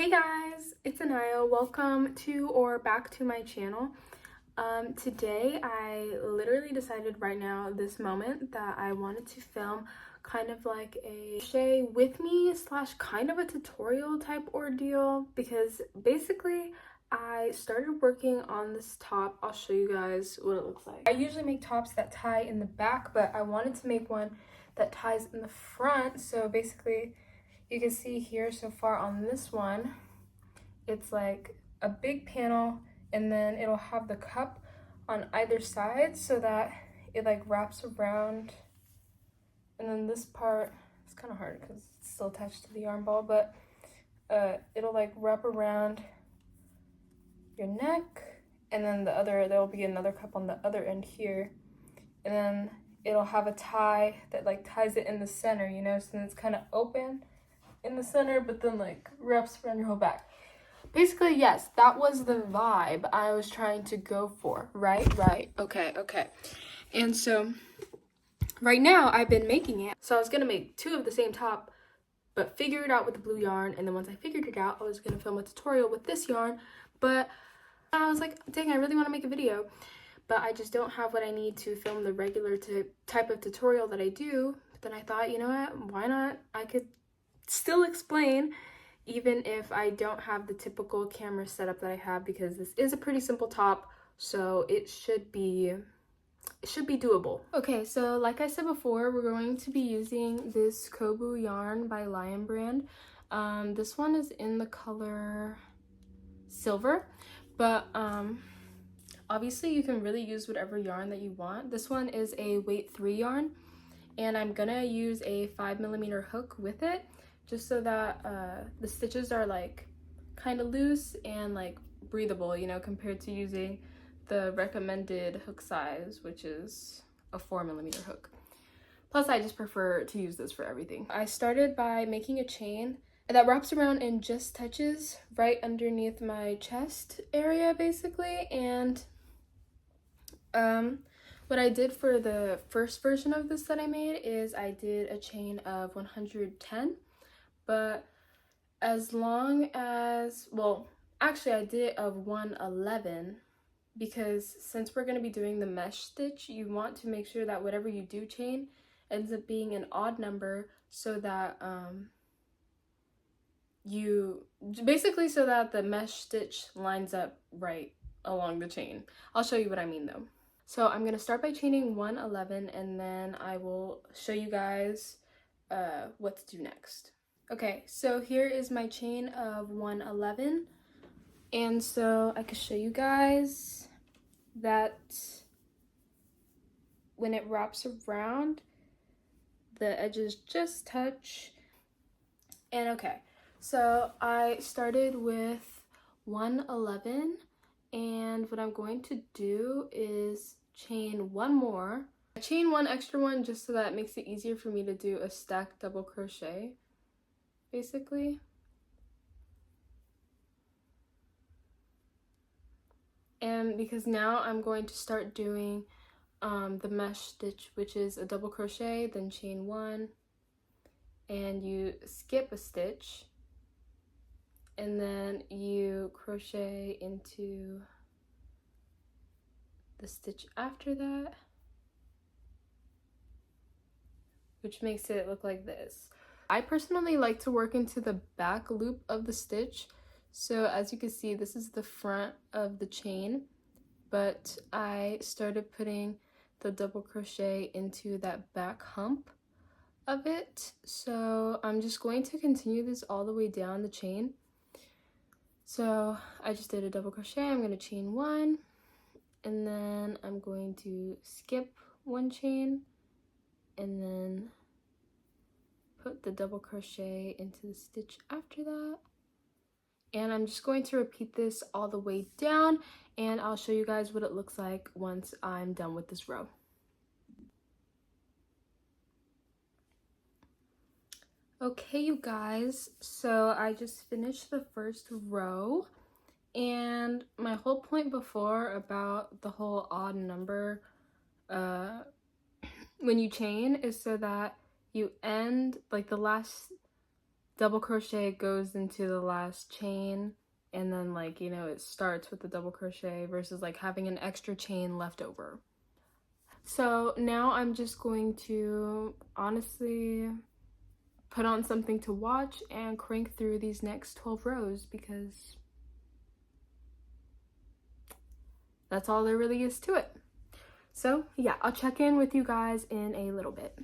Hey guys, it's Anaya. Welcome to or back to my channel. Today I literally decided right now, this moment, that I wanted to film kind of like a crochet with me slash kind of a tutorial type ordeal, because basically I started working on this top. I'll show you guys what it looks like. I usually make tops that tie in the back, but I wanted to make one that ties in the front. So basically you can see here so far on this one, it's like a big panel, and then it'll have the cup on either side so that it like wraps around. And then this part, it's kind of hard because it's still attached to the yarn ball, but it'll like wrap around your neck, and then there'll be another cup on the other end here, and then it'll have a tie that like ties it in the center, you know, so then it's kind of open in the center, but then like wraps around your whole back. Basically, yes, that was the vibe I was trying to go for, right? Okay. And so right now I've been making it. So I was gonna make two of the same top, but figure it out with the blue yarn. And then once I figured it out, I was gonna film a tutorial with this yarn. But I was like, dang, I really want to make a video, but I just don't have what I need to film the regular type of tutorial that I do. But then I thought, you know what, why not? I could still explain even if I don't have the typical camera setup that I have, because this is a pretty simple top, so it should be doable. Okay, so like I said before, we're going to be using this Kobu yarn by Lion Brand. This one is in the color silver, but obviously you can really use whatever yarn that you want. This one is a weight 3 yarn, and I'm gonna use a 5mm hook with it, just so that the stitches are like kind of loose and like breathable, you know, compared to using the recommended hook size, which is a 4mm hook. Plus, I just prefer to use this for everything. I started by making a chain that wraps around and just touches right underneath my chest area, basically. And what I did for the first version of this that I made is I did a chain of 110. But as long as, well, actually I did it of 111, because since we're going to be doing the mesh stitch, you want to make sure that whatever you do chain ends up being an odd number, so that so that the mesh stitch lines up right along the chain. I'll show you what I mean though. So I'm going to start by chaining 111, and then I will show you guys what to do next. Okay, so here is my chain of 111, and so I can show you guys that when it wraps around, the edges just touch. And okay, so I started with 111, and what I'm going to do is chain one more. I chain one extra one just so that it makes it easier for me to do a stacked double crochet, basically. And because now I'm going to start doing the mesh stitch, which is a double crochet, then chain one, and you skip a stitch, and then you crochet into the stitch after that, which makes it look like this. I personally like to work into the back loop of the stitch. So as you can see, this is the front of the chain, but I started putting the double crochet into that back hump of it. So I'm just going to continue this all the way down the chain. So I just did a double crochet, I'm going to chain one, and then I'm going to skip one chain, and then put the double crochet into the stitch after that. And I'm just going to repeat this all the way down, and I'll show you guys what it looks like once I'm done with this row. Okay, you guys, so I just finished the first row, and my whole point before about the whole odd number when you chain is so that you end, like the last double crochet goes into the last chain, and then like, you know, it starts with the double crochet versus like having an extra chain left over. So now I'm just going to honestly put on something to watch and crank through these next 12 rows because that's all there really is to it. So yeah, I'll check in with you guys in a little bit.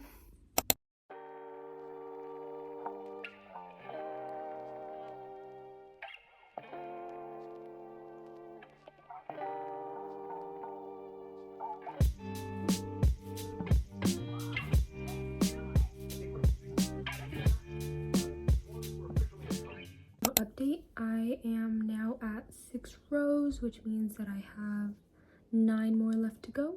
Update, I am now at 6 rows, which means that I have 9 more left to go.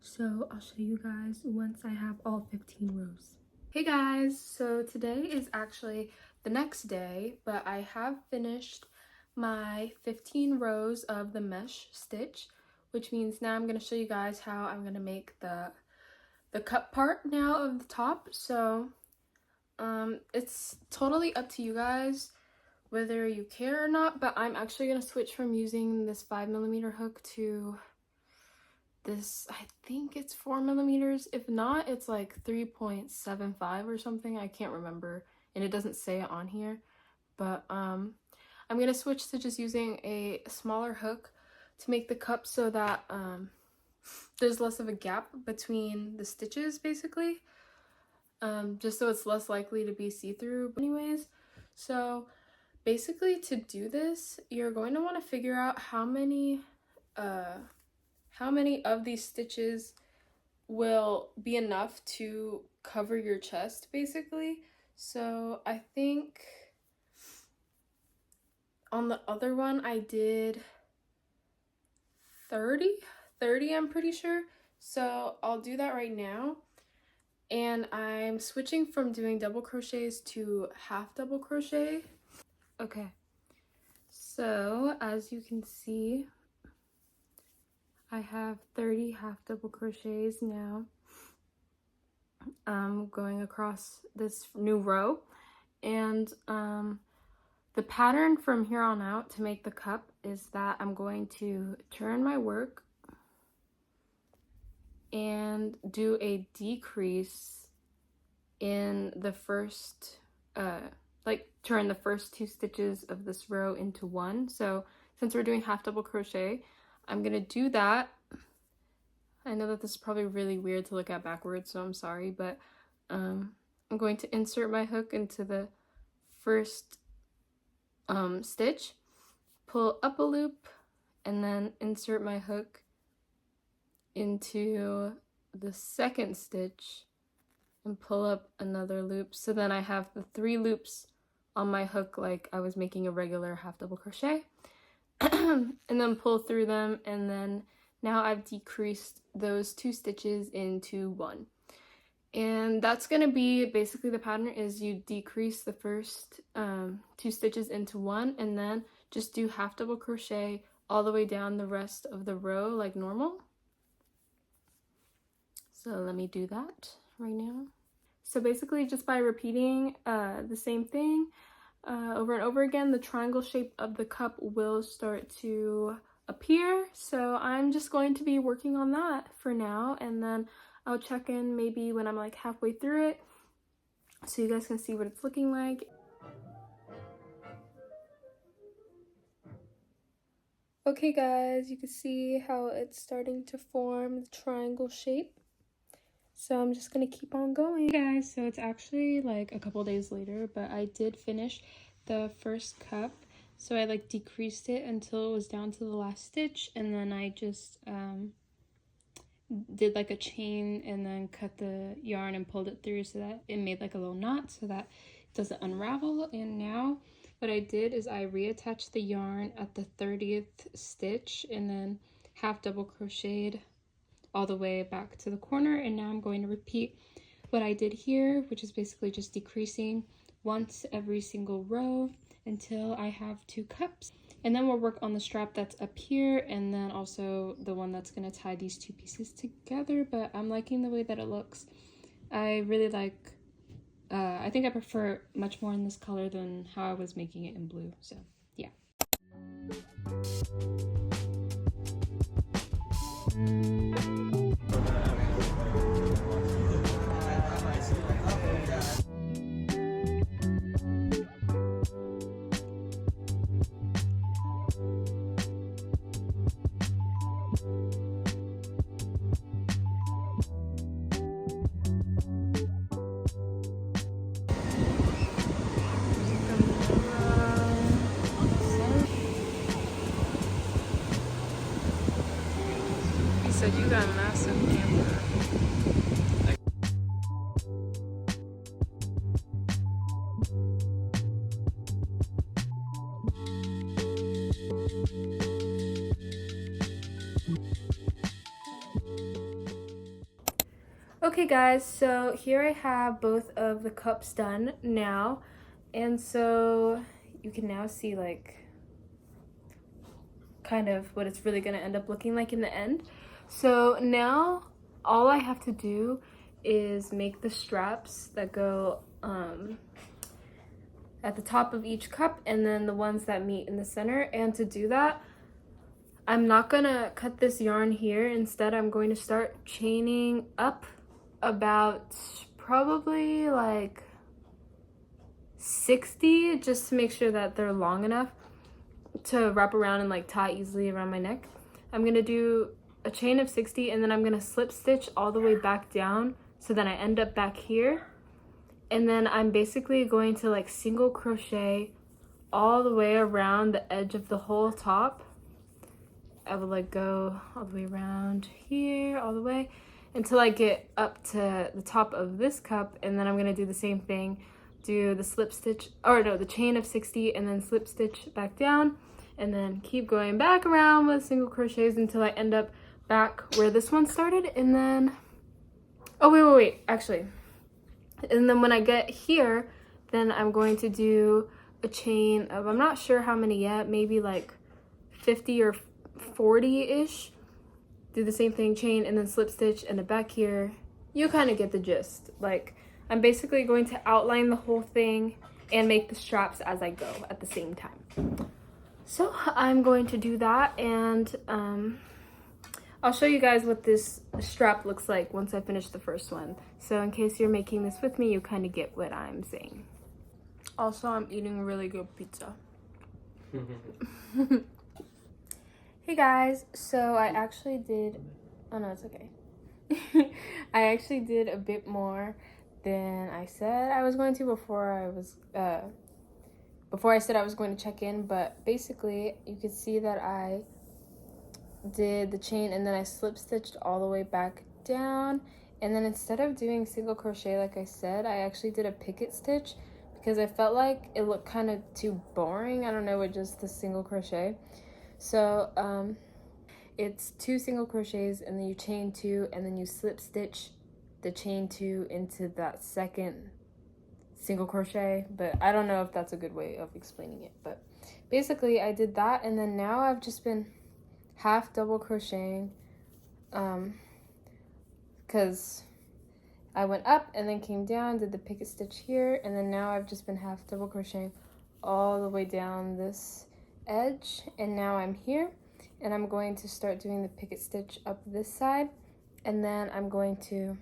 So I'll show you guys once I have all 15 rows. Hey guys, so today is actually the next day, but I have finished my 15 rows of the mesh stitch, which means now I'm going to show you guys how I'm going to make the cup part now of the top. So it's totally up to you guys whether you care or not, but I'm actually going to switch from using this 5mm hook to this, I think it's 4mm. If not, it's like 3.75 or something. I can't remember, and it doesn't say it on here. But I'm going to switch to just using a smaller hook to make the cup so that there's less of a gap between the stitches, basically. Just so it's less likely to be see-through. But anyways, so basically to do this, you're going to want to figure out how many of these stitches will be enough to cover your chest, basically. So I think on the other one I did 30, I'm pretty sure. So I'll do that right now. And I'm switching from doing double crochets to half double crochet. Okay, so as you can see, I have 30 half double crochets now going across this new row. And the pattern from here on out to make the cup is that I'm going to turn my work and do a decrease in the first like turn the first 2 stitches of this row into 1. So since we're doing half double crochet, I'm gonna do that. I know that this is probably really weird to look at backwards, so I'm sorry, but I'm going to insert my hook into the first stitch, pull up a loop, and then insert my hook into the second stitch and pull up another loop. So then I have the 3 loops on my hook like I was making a regular half double crochet. And then pull through them, and then now I've decreased those 2 stitches into 1. And that's going to be basically the pattern is you decrease the first 2 stitches into 1 and then just do half double crochet all the way down the rest of the row like normal. So let me do that right now. So basically just by repeating the same thing over and over again, the triangle shape of the cup will start to appear. So I'm just going to be working on that for now, and then I'll check in maybe when I'm like halfway through it so you guys can see what it's looking like. Okay guys, you can see how it's starting to form the triangle shape. So I'm just gonna keep on going. Hey guys, so it's actually like a couple days later, but I did finish the first cup. So I like decreased it until it was down to the last stitch, and then I just did like a chain and then cut the yarn and pulled it through so that it made like a little knot so that it doesn't unravel. And now what I did is I reattached the yarn at the 30th stitch and then half double crocheted all the way back to the corner, and now I'm going to repeat what I did here, which is basically just decreasing once every single row until I have 2 cups. And then we'll work on the strap that's up here and then also the one that's going to tie these 2 pieces together, but I'm liking the way that it looks. I really like I think I prefer much more in this color than how I was making it in blue, so yeah. You said you got a massive camper. Okay guys, so here I have both of the cups done now, and so you can now see like kind of what it's really going to end up looking like in the end. So now all I have to do is make the straps that go at the top of each cup and then the ones that meet in the center. And to do that, I'm not gonna cut this yarn here. Instead, I'm going to start chaining up about probably like 60 just to make sure that they're long enough to wrap around and like tie easily around my neck. I'm gonna do a chain of 60 and then I'm gonna slip stitch all the way back down so then I end up back here, and then I'm basically going to like single crochet all the way around the edge of the whole top. I would like go all the way around here all the way until I get up to the top of this cup, and then I'm gonna do the same thing, do the slip stitch, or no, the chain of 60 and then slip stitch back down, and then keep going back around with single crochets until I end up back where this one started. And then, oh wait, actually, and then when I get here, then I'm going to do a chain of, I'm not sure how many yet, maybe like 50 or 40-ish. Do the same thing, chain and then slip stitch, and then back here. You kind of get the gist. Like, I'm basically going to outline the whole thing and make the straps as I go at the same time. So I'm going to do that, and I'll show you guys what this strap looks like once I finish the first one. So in case you're making this with me, you kind of get what I'm saying. Also, I'm eating really good pizza. Hey guys, so I actually did, oh no, it's okay. I actually did a bit more than I said I was going to before I said I was going to check in, but basically you could see that I did the chain and then I slip stitched all the way back down, and then instead of doing single crochet like I said, I actually did a picket stitch because I felt like it looked kind of too boring, I don't know, with just the single crochet. So it's 2 single crochets and then you chain 2 and then you slip stitch the chain 2 into that second single crochet, but I don't know if that's a good way of explaining it. But basically I did that, and then now I've just been half double crocheting because I went up and then came down, did the picket stitch here, and then now I've just been half double crocheting all the way down this edge, and now I'm here, and I'm going to start doing the picket stitch up this side, and then I'm going to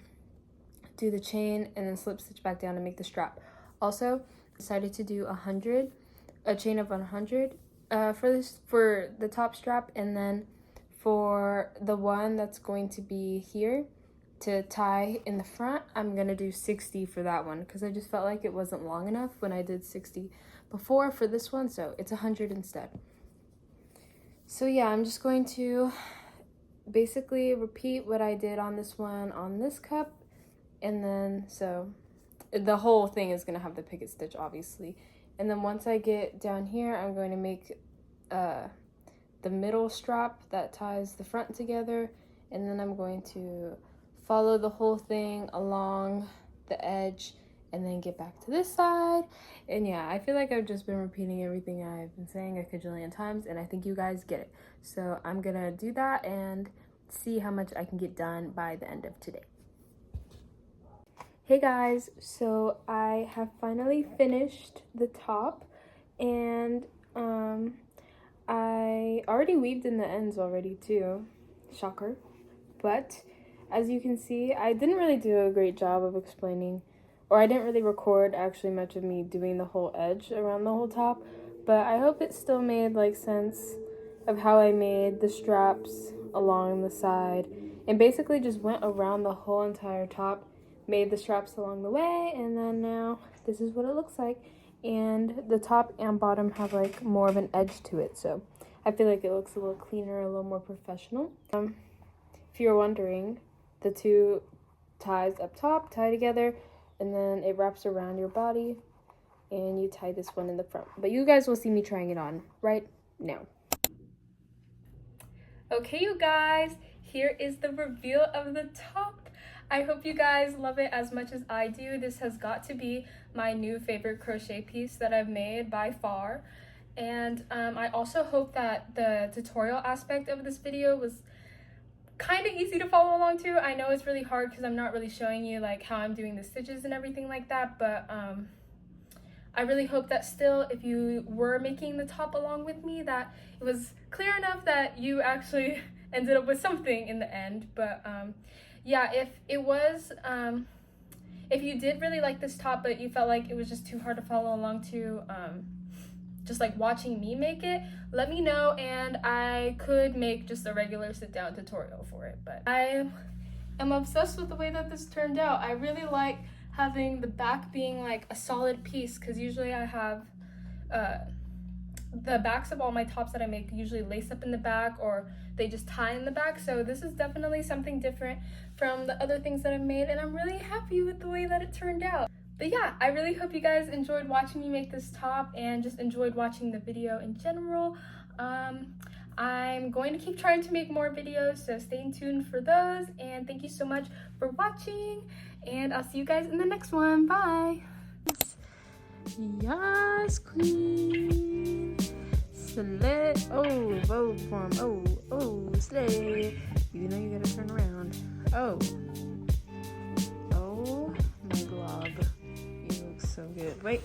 do the chain and then slip stitch back down to make the strap. Also decided to do a chain of 100 for the top strap, and then for the one that's going to be here to tie in the front, I'm gonna do 60 for that one because I just felt like it wasn't long enough when I did 60 before for this one, so it's 100 instead. So yeah, I'm just going to basically repeat what I did on this one on this cup, and then so the whole thing is going to have the picket stitch obviously, and then once I get down here, I'm going to make the middle strap that ties the front together, and then I'm going to follow the whole thing along the edge and then get back to this side. And yeah, I feel like I've just been repeating everything I've been saying a cajillion times, and I think you guys get it. So I'm gonna do that and see how much I can get done by the end of today. Hey guys, so I have finally finished the top, and I already weaved in the ends already too, shocker. But as you can see, I didn't really do a great job of explaining, or I didn't really record actually much of me doing the whole edge around the whole top, but I hope it still made like sense of how I made the straps along the side and basically just went around the whole entire top, made the straps along the way, and then now this is what it looks like. And the top and bottom have like more of an edge to it, so I feel like it looks a little cleaner, a little more professional. If you're wondering, the two ties up top tie together, and then it wraps around your body, and you tie this one in the front. But you guys will see me trying it on right now. Okay, you guys, here is the reveal of the top. I hope you guys love it as much as I do. This has got to be my new favorite crochet piece that I've made by far. And I also hope that the tutorial aspect of this video was kind of easy to follow along to. I know it's really hard because I'm not really showing you like how I'm doing the stitches and everything like that, but I really hope that still, if you were making the top along with me, that it was clear enough that you actually ended up with something in the end. But yeah, if it was, if you did really like this top, but you felt like it was just too hard to follow along to, just like watching me make it, let me know and I could make just a regular sit down tutorial for it. But I am obsessed with the way that this turned out. I really like having the back being like a solid piece, because usually I have the backs of all my tops that I make usually lace up in the back or they just tie in the back. So this is definitely something different from the other things that I've made, and I'm really happy with the way that it turned out. But yeah, I really hope you guys enjoyed watching me make this top and just enjoyed watching the video in general. I'm going to keep trying to make more videos, so stay tuned for those, and thank you so much for watching, and I'll see you guys in the next one. Bye! Yes, queen! Slay! Oh, vote form! Oh, slay! You know you gotta turn around. Oh, my glob. You look so good. Wait.